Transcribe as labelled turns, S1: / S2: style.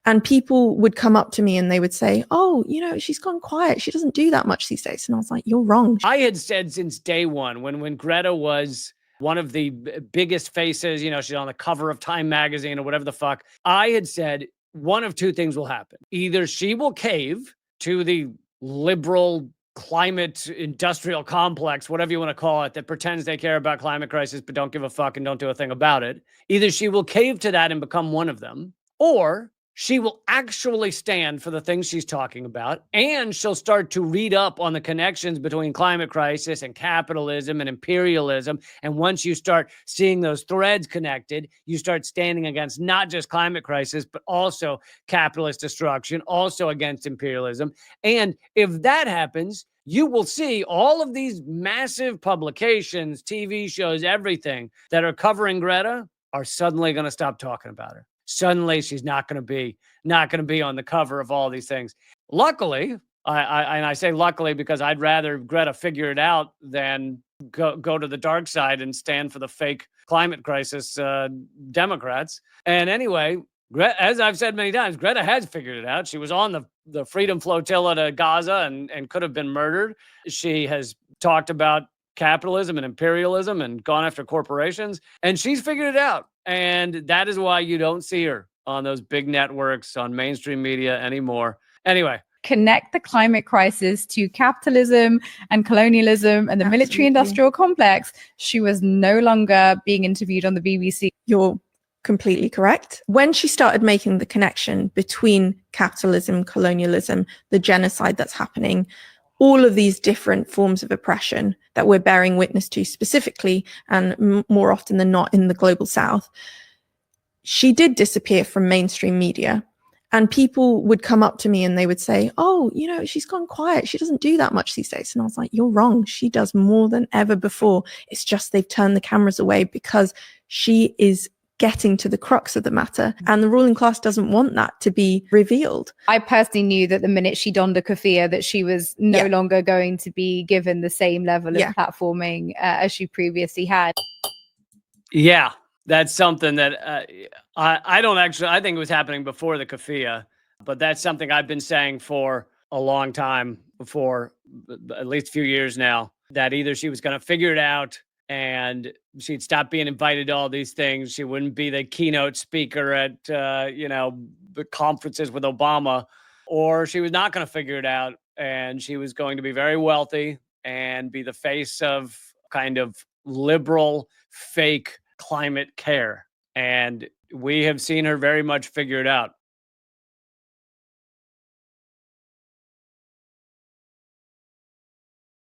S1: And people would come up to me and they would say, oh, she's gone quiet. She doesn't do that much these days. And I was like, you're wrong.
S2: I had said since day one, when Greta was one of the biggest faces, she's on the cover of Time magazine or whatever the fuck, I had said one of two things will happen. Either she will cave to the liberal climate industrial complex, whatever you want to call it, that pretends they care about climate crisis but don't give a fuck and don't do a thing about it. Either she will cave to that and become one of them, or she will actually stand for the things she's talking about, and she'll start to read up on the connections between climate crisis and capitalism and imperialism. And once you start seeing those threads connected, you start standing against not just climate crisis, but also capitalist destruction, also against imperialism. And if that happens, you will see all of these massive publications, TV shows, everything that are covering Greta are suddenly going to stop talking about her. Suddenly she's not going to be on the cover of all these things. Luckily, I say luckily because I'd rather Greta figure it out than go to the dark side and stand for the fake climate crisis Democrats. And anyway, as I've said many times, Greta has figured it out. She was on the Freedom Flotilla to Gaza and could have been murdered. She has talked about capitalism and imperialism and gone after corporations, and she's figured it out. And that is why you don't see her on those big networks, on mainstream media anymore. Anyway.
S3: Connect the climate crisis to capitalism and colonialism and the military-industrial complex. She was no longer being interviewed on the BBC.
S1: You're completely correct. When she started making the connection between capitalism, colonialism, the genocide that's happening, all of these different forms of oppression that we're bearing witness to specifically, and more often than not in the global south, she did disappear from mainstream media. And people would come up to me and they would say, oh, she's gone quiet. She doesn't do that much these days. And I was like, you're wrong. She does more than ever before. It's just they've turned the cameras away because she is getting to the crux of the matter, and the ruling class doesn't want that to be revealed.
S3: I personally knew that the minute she donned a keffiyeh that she was no longer going to be given the same level of platforming as she previously had.
S2: Yeah, that's something that I think it was happening before the keffiyeh, but that's something I've been saying for a long time, for at least a few years now, that either she was going to figure it out and she'd stop being invited to all these things. She wouldn't be the keynote speaker at, the conferences with Obama, or she was not going to figure it out. And she was going to be very wealthy and be the face of kind of liberal, fake climate care. And we have seen her very much figure it out.